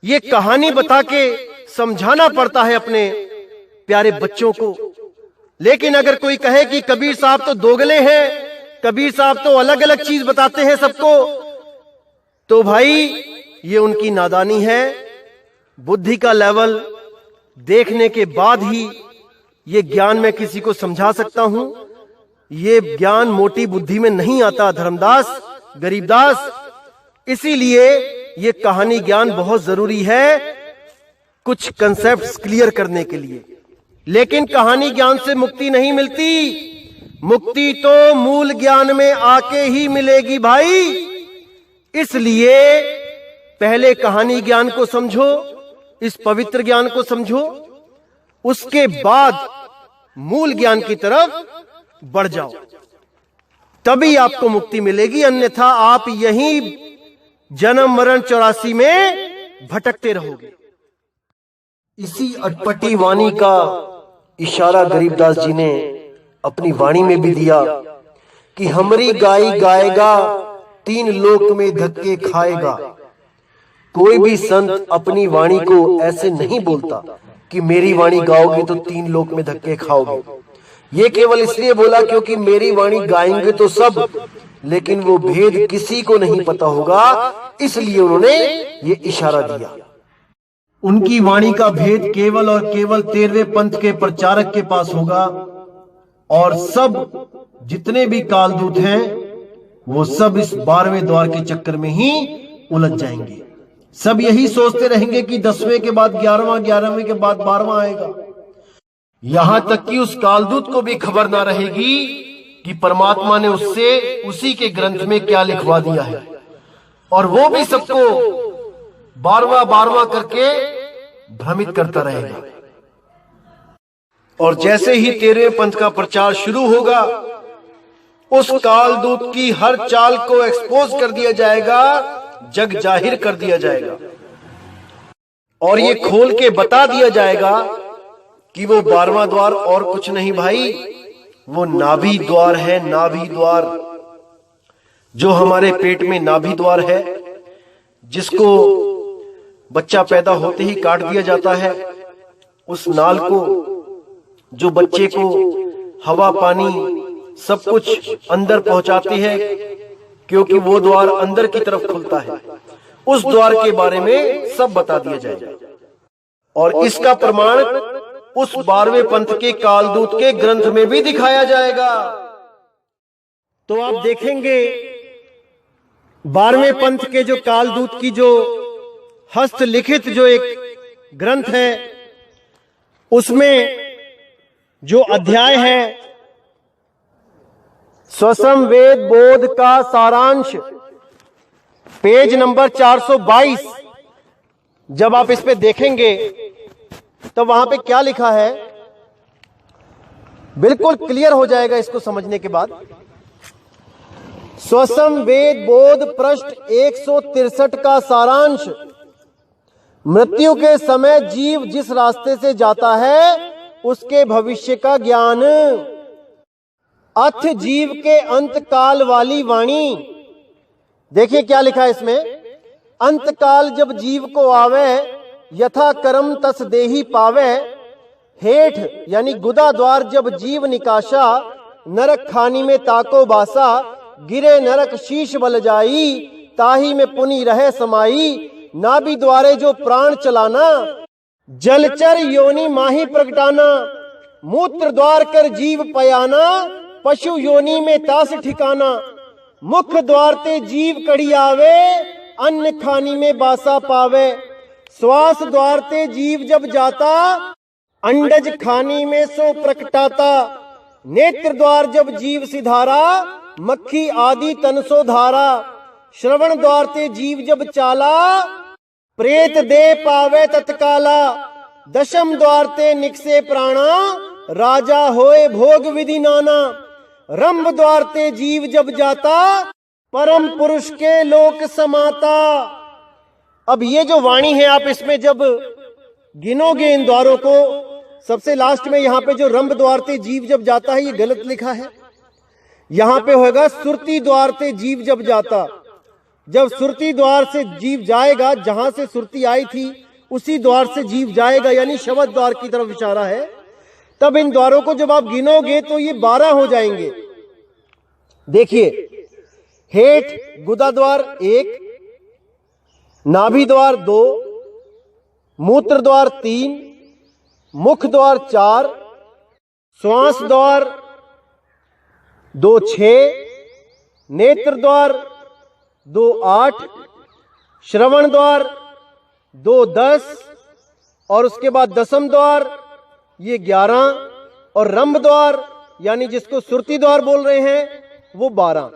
ये कहानी बता के समझाना पड़ता है अपने प्यारे बच्चों को। लेकिन अगर कोई कहे कि कबीर साहब तो दोगले हैं, कबीर साहब तो अलग अलग चीज बताते हैं सबको, तो भाई ये उनकी नादानी है। बुद्धि का लेवल देखने के बाद ही ये ज्ञान मैं किसी को समझा सकता हूं। ये ज्ञान मोटी बुद्धि में नहीं आता धर्मदास, गरीबदास। इसीलिए ये कहानी ज्ञान बहुत जरूरी है कुछ कंसेप्ट्स क्लियर करने के लिए। लेकिन कहानी ज्ञान से मुक्ति नहीं मिलती, मुक्ति तो मूल ज्ञान में आके ही मिलेगी भाई। इसलिए पहले कहानी ज्ञान को समझो, इस पवित्र ज्ञान को समझो, उसके बाद मूल ज्ञान की तरफ बढ़ जाओ, तभी आपको मुक्ति मिलेगी। अन्यथा आप यहीं जन्म मरण 84 में भटकते रहोगे। इसी अटपटी वाणी का इशारा गरीबदास जी ने अपनी वाणी में भी दिया कि हमरी गाई गाएगा 3 लोक में धक्के खाएगा। कोई भी संत अपनी वाणी को ऐसे नहीं बोलता कि मेरी वाणी गाओगे तो 3 लोक में धक्के खाओगे। ये केवल इसलिए बोला क्योंकि मेरी वाणी गाएंगे तो सब, लेकिन वो भेद किसी को नहीं पता होगा, इसलिए उन्होंने ये इशारा दिया। उनकी वाणी का भेद केवल और केवल 13वें पंथ के प्रचारक के पास होगा, और सब जितने भी कालदूत हैं वो सब इस 12वें द्वार के चक्कर में ही उलझ जाएंगे। सब यही सोचते रहेंगे कि 10वें के बाद 11वां, 11वें के बाद 12वां आएगा। यहां तक कि उस कालदूत को भी खबर ना रहेगी कि परमात्मा ने उससे उसी के ग्रंथ में क्या लिखवा दिया है, और वो भी सबको 12वां करके भ्रमित करता रहेगा। और जैसे ही 13वें पंथ का प्रचार शुरू होगा, उस कालदूत की हर चाल को एक्सपोज कर दिया जाएगा, जग जाहिर कर दिया जाएगा, और ये खोल के बता दिया जाएगा कि वो 12वां द्वार और कुछ नहीं भाई, वो नाभि द्वार है। नाभि द्वार, जो हमारे पेट में नाभि द्वार है, जिसको बच्चा पैदा होते ही काट दिया जाता है, उस नाल को जो बच्चे को हवा पानी सब कुछ अंदर पहुंचाती है, क्योंकि वो द्वार अंदर की तरफ खुलता है, उस द्वार के बारे में सब बता दिया जाएगा। और इसका प्रमाण उस 12वें पंथ के कालदूत के ग्रंथ में भी दिखाया जाएगा। तो आप देखेंगे 12वें पंथ के जो कालदूत की जो हस्तलिखित जो एक ग्रंथ है, उसमें जो अध्याय है स्वसम वेद बोध का सारांश, पेज नंबर 422, जब आप इस पे देखेंगे तो वहां पे क्या लिखा है बिल्कुल क्लियर हो जाएगा इसको समझने के बाद। स्वसम वेद बोध पृष्ठ 163 का सारांश, मृत्यु के समय जीव जिस रास्ते से जाता है उसके भविष्य का ज्ञान। अथ जीव के अंत काल वाली वाणी। देखिए क्या लिखा है इसमें, अंत काल जब जीव को आवे, यथा कर्म तस देही पावे। हेठ यानी गुदा द्वार जब जीव निकाशा, नरक खानी में ताको बासा। गिरे नरक शीश बल जाई, ताही में पुनि रहे समाई। नाभि द्वारे जो प्राण चलाना, जलचर योनि माही प्रगटाना। मूत्र द्वार कर जीव पयाना, पशु योनि में तास ठिकाना। मुख द्वार ते जीव कड़ी आवे, अन्न खानी में बासा पावे। श्वास द्वार ते जीव जब जाता, अंडज खानी में सो प्रकटाता। नेत्र द्वार जब जीव सिधारा, मक्खी आदि तन सो धारा। श्रवण द्वार ते जीव जब चाला, प्रेत दे पावे तत्काला। दशम द्वार ते निकसे प्राणा, राजा होए भोग विधि नाना। रंभ द्वार ते जीव जब जाता, परम पुरुष के लोक समाता। अब ये जो वाणी है, आप इसमें जब गिनोगे इन द्वारों को, सबसे लास्ट में यहाँ पे जो रंभ द्वार ते जीव जब जाता है, ये गलत लिखा है। यहाँ पे होगा सुरती द्वार ते जीव जब जाता। जब सुरती द्वार से जीव जाएगा, जहां से सुरती आई थी उसी द्वार से जीव जाएगा, यानी शब्द द्वार की तरफ इशारा है। तब इन द्वारों को जब आप गिनोगे तो ये 12 हो जाएंगे। देखिए, हेठ गुदा द्वार 1, नाभि द्वार 2, मूत्र द्वार 3, मुख द्वार 4, श्वास द्वार 2 6, नेत्र द्वार 2 8, श्रवण द्वार 2 10, और उसके बाद दसम द्वार ये 11, और रंभ द्वार यानी जिसको सुरती द्वार बोल रहे हैं वो 12।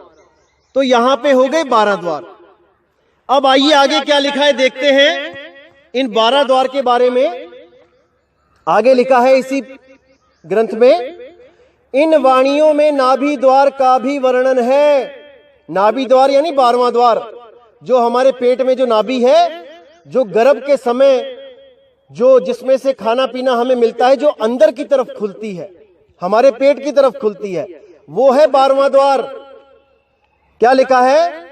तो यहां पे हो गए 12 द्वार। अब आइए आगे क्या लिखा है देखते हैं इन 12 द्वार के बारे में। आगे लिखा है इसी ग्रंथ में, इन वाणियों में नाभि द्वार का भी वर्णन है। नाभि द्वार यानी 12वां द्वार, जो हमारे पेट में जो नाभि है, जो गर्भ के समय जो जिसमें से खाना पीना हमें मिलता है, जो अंदर की तरफ खुलती है, हमारे पेट की तरफ खुलती है, वो है 12वां द्वार। क्या लिखा है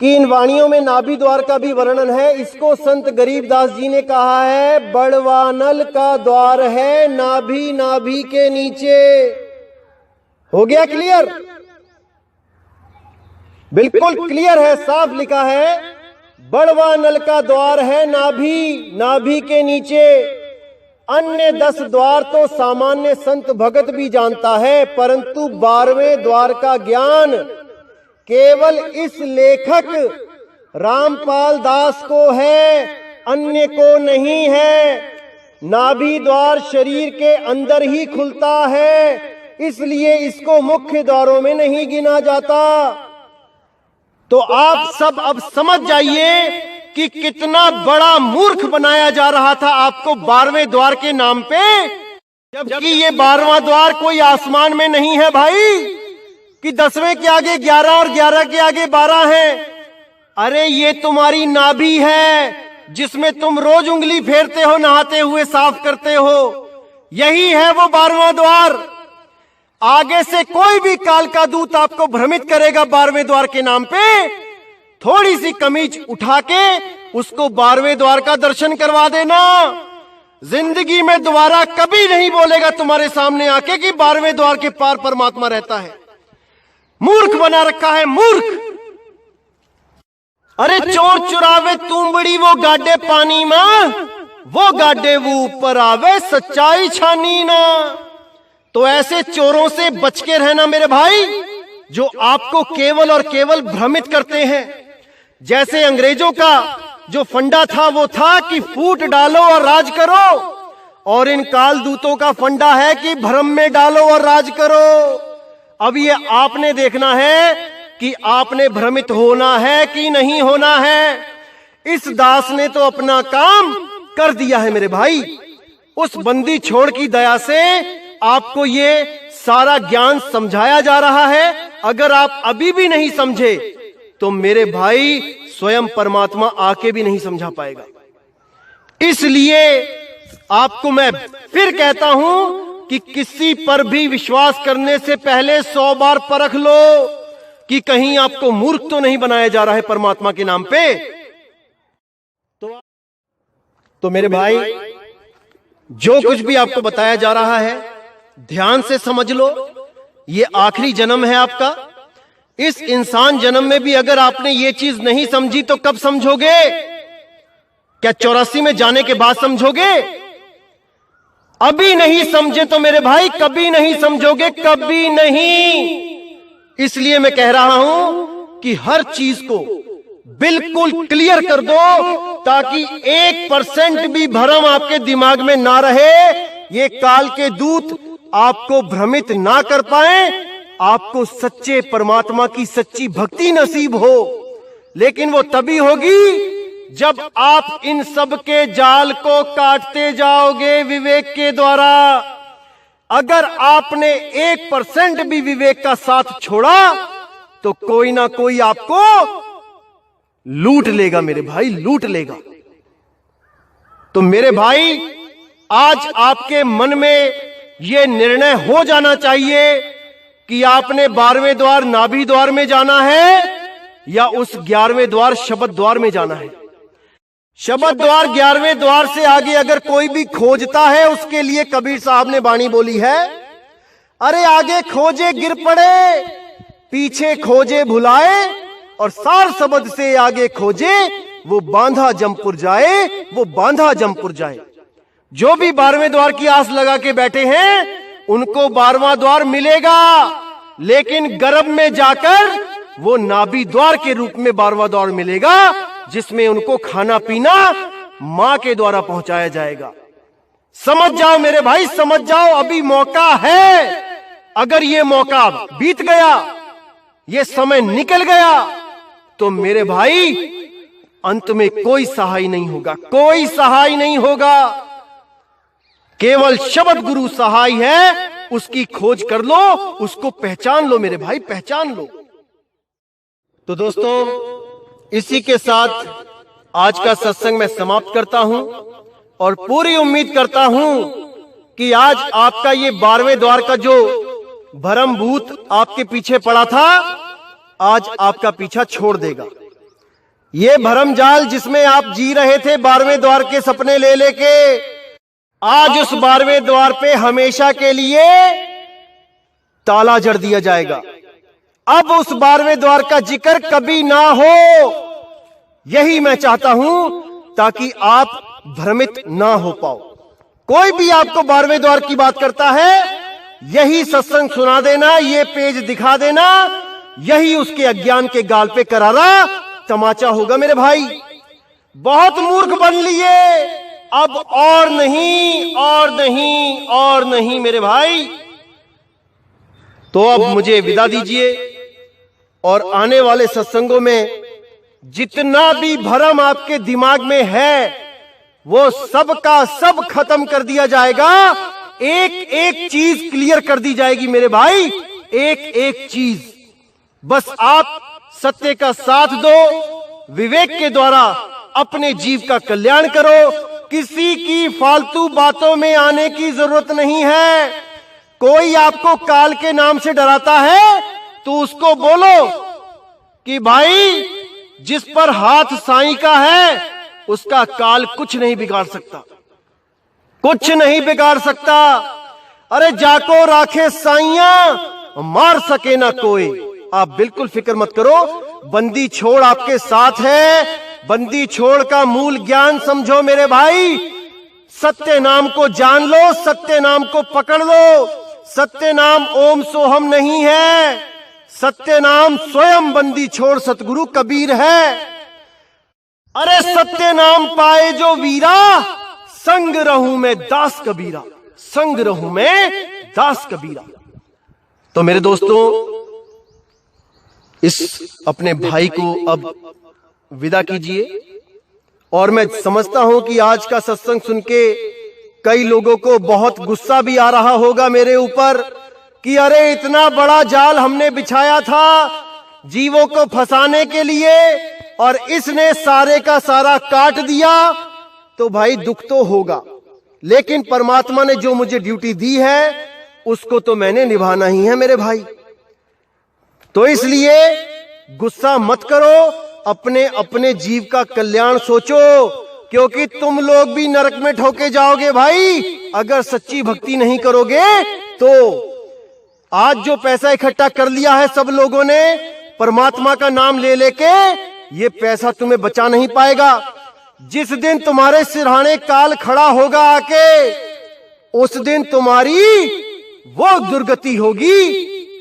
कि इन वाणियों में नाभि द्वार का भी वर्णन है। इसको संत गरीबदास जी ने कहा है बड़वानल का द्वार है नाभि नाभि के नीचे। हो गया क्लियर? बिल्कुल क्लियर है, साफ लिखा है बड़वानल का द्वार है नाभि नाभि के नीचे। अन्य 10 द्वार तो सामान्य संत भगत भी जानता है, परंतु 12वें द्वार का ज्ञान केवल इस लेखक रामपाल दास को है, अन्य को नहीं है। नाभि द्वार शरीर के अंदर ही खुलता है, इसलिए इसको मुख्य द्वारों में नहीं गिना जाता। तो आप सब अब समझ जाइए कि कितना बड़ा मूर्ख बनाया जा रहा था आपको 12वें द्वार के नाम पे, जबकि ये 12वां द्वार कोई आसमान में नहीं है भाई, कि 10वें के आगे 11 और 11 के आगे 12 है। अरे ये तुम्हारी नाभि है, जिसमें तुम रोज उंगली फेरते हो, नहाते हुए साफ करते हो, यही है वो 12वां द्वार। आगे से कोई भी काल का दूत आपको भ्रमित करेगा 12वें द्वार के नाम पे, थोड़ी सी कमीज उठा के उसको 12वें द्वार का दर्शन करवा देना। जिंदगी में दोबारा कभी नहीं बोलेगा तुम्हारे सामने आके कि 12वें द्वार के पार परमात्मा रहता है। मूर्ख बना रखा है, मूर्ख। अरे चोर चुरावे तुमबड़ी वो गाडे पानी में, वो गाडे वो ऊपर आवे सच्चाई छानी ना। तो ऐसे चोरों से बच के रहना मेरे भाई, जो आपको केवल और केवल भ्रमित करते हैं। जैसे अंग्रेजों का जो फंडा था वो था कि फूट डालो और राज करो, और इन काल दूतों का फंडा है कि भ्रम में डालो और राज करो। अब ये आपने देखना है कि आपने भ्रमित होना है कि नहीं होना है। इस दास ने तो अपना काम कर दिया है मेरे भाई। उस बंदी छोड़ की दया से आपको ये सारा ज्ञान समझाया जा रहा है। अगर आप अभी भी नहीं समझे तो मेरे भाई स्वयं परमात्मा आके भी नहीं समझा पाएगा। इसलिए आपको मैं फिर कहता हूं कि किसी पर भी विश्वास करने से पहले 100 बार परख लो कि कहीं आपको मूर्ख तो नहीं बनाया जा रहा है परमात्मा के नाम पे। तो मेरे भाई, जो कुछ भी आपको बताया जा रहा है ध्यान से समझ लो। ये आखिरी जन्म है आपका। इस इंसान जन्म में भी अगर आपने ये चीज नहीं समझी तो कब समझोगे? क्या 84 में जाने के बाद समझोगे? अभी नहीं समझे तो मेरे भाई कभी नहीं समझोगे, कभी नहीं। इसलिए मैं कह रहा हूं कि हर चीज को बिल्कुल क्लियर कर दो, ताकि 1% भी भ्रम आपके दिमाग में ना रहे। ये काल के दूत आपको भ्रमित ना कर पाए, आपको सच्चे परमात्मा की सच्ची भक्ति नसीब हो। लेकिन वो तभी होगी जब आप इन सब के जाल को काटते जाओगे विवेक के द्वारा। अगर आपने 1% भी विवेक का साथ छोड़ा तो कोई ना कोई आपको लूट लेगा मेरे भाई, लूट लेगा। तो मेरे भाई, आज आपके मन में यह निर्णय हो जाना चाहिए कि आपने 12वें द्वार नाभि द्वार में जाना है या उस 11वें द्वार शब्द द्वार में जाना है। शब्द द्वार 11वें द्वार से आगे अगर कोई भी खोजता है, उसके लिए कबीर साहब ने बाणी बोली है, अरे आगे खोजे गिर पड़े, पीछे खोजे भुलाए, और सार शब्द से आगे खोजे वो बांधा जमपुर जाए, वो बांधा जमपुर जाए। जो भी 12वें द्वार की आस लगा के बैठे हैं उनको 12वां द्वार मिलेगा, लेकिन गर्भ में जाकर वो नाभि द्वार के रूप में 12वां द्वार मिलेगा, जिसमें उनको खाना पीना मां के द्वारा पहुंचाया जाएगा। समझ जाओ मेरे भाई, समझ जाओ, अभी मौका है। अगर ये मौका बीत गया, ये समय निकल गया, तो मेरे भाई अंत में कोई सहाय नहीं होगा, कोई सहाय नहीं होगा। केवल शब्द गुरु सहाय है, उसकी खोज कर लो, उसको पहचान लो मेरे भाई, पहचान लो। तो दोस्तों, इसी के साथ आज का सत्संग मैं समाप्त करता हूं और पूरी उम्मीद करता हूं कि आज आपका ये 12वें द्वार का जो भरम भूत आपके पीछे पड़ा था, आज आपका पीछा छोड़ देगा। ये भरम जाल जिसमें आप जी रहे थे 12वें द्वार के सपने ले लेके, आज उस 12वें द्वार पे हमेशा के लिए ताला जड़ दिया जाएगा। अब उस 12वें द्वार का जिक्र कभी ना हो, यही मैं चाहता हूं, ताकि आप भ्रमित ना हो पाओ। कोई भी आपको 12वें द्वार की बात करता है, यही सत्संग सुना देना, ये पेज दिखा देना, यही उसके अज्ञान के गाल पे करारा तमाचा होगा मेरे भाई। बहुत मूर्ख बन लिए, अब और नहीं, और नहीं, और नहीं मेरे भाई। तो अब मुझे विदा दीजिए और आने वाले सत्संगों में जितना भी भरम आपके दिमाग में है, वो सब का सब खत्म कर दिया जाएगा। एक एक चीज क्लियर कर दी जाएगी मेरे भाई, एक एक चीज। बस आप सत्य का साथ दो, विवेक के द्वारा अपने जीव का कल्याण करो। किसी की फालतू बातों में आने की जरूरत नहीं है। कोई आपको काल के नाम से डराता है तो उसको बोलो कि भाई, जिस पर हाथ साईं का है उसका काल कुछ नहीं बिगाड़ सकता, कुछ नहीं बिगाड़ सकता। अरे जाको राखे साईया, मार सके ना कोई। आप बिल्कुल फिक्र मत करो, बंदी छोड़ आपके साथ है। बंदी छोड़ का मूल ज्ञान समझो मेरे भाई। सत्य नाम को जान लो, सत्य नाम को पकड़ लो। सत्य नाम ओम सोहम नहीं है, सत्य नाम स्वयं बंदी छोड़ सतगुरु कबीर है। अरे सत्य नाम पाए जो वीरा, संग रहूं मैं दास कबीरा, संग रहूं मैं दास कबीरा। तो मेरे दोस्तों, इस अपने भाई को अब विदा कीजिए। और मैं समझता हूं कि आज का सत्संग सुन के कई लोगों को बहुत गुस्सा भी आ रहा होगा मेरे ऊपर कि अरे इतना बड़ा जाल हमने बिछाया था जीवों को फंसाने के लिए और इसने सारे का सारा काट दिया। तो भाई दुख तो होगा, लेकिन परमात्मा ने जो मुझे ड्यूटी दी है उसको तो मैंने निभाना ही है मेरे भाई। तो इसलिए गुस्सा मत करो, अपने अपने जीव का कल्याण सोचो, क्योंकि तुम लोग भी नरक में ठोके जाओगे भाई अगर सच्ची भक्ति नहीं करोगे। तो आज जो पैसा इकट्ठा कर लिया है सब लोगों ने परमात्मा का नाम ले लेके, ये पैसा तुम्हें बचा नहीं पाएगा। जिस दिन तुम्हारे सिरहाने काल खड़ा होगा आके, उस दिन तुम्हारी वो दुर्गति होगी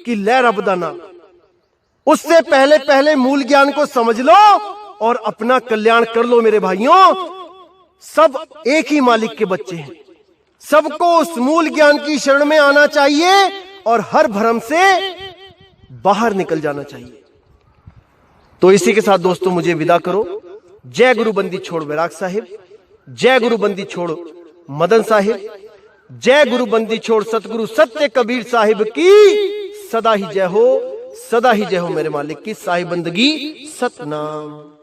कि लहर अबदाना। उससे पहले पहले मूल ज्ञान को समझ लो और अपना कल्याण कर लो मेरे भाइयों। सब एक ही मालिक के बच्चे हैं, सबको उस मूल ज्ञान की शरण में आना चाहिए और हर भ्रम से बाहर निकल जाना चाहिए। तो इसी के साथ दोस्तों मुझे विदा करो। जय गुरु बंदी छोड़ वैराग साहिब, जय गुरु बंदी छोड़ मदन साहिब, जय गुरु बंदी छोड़ सतगुरु सत्य कबीर साहिब की सदा ही जय हो, सदा ही जय हो मेरे मालिक की। साहिब बंदगी सतनाम।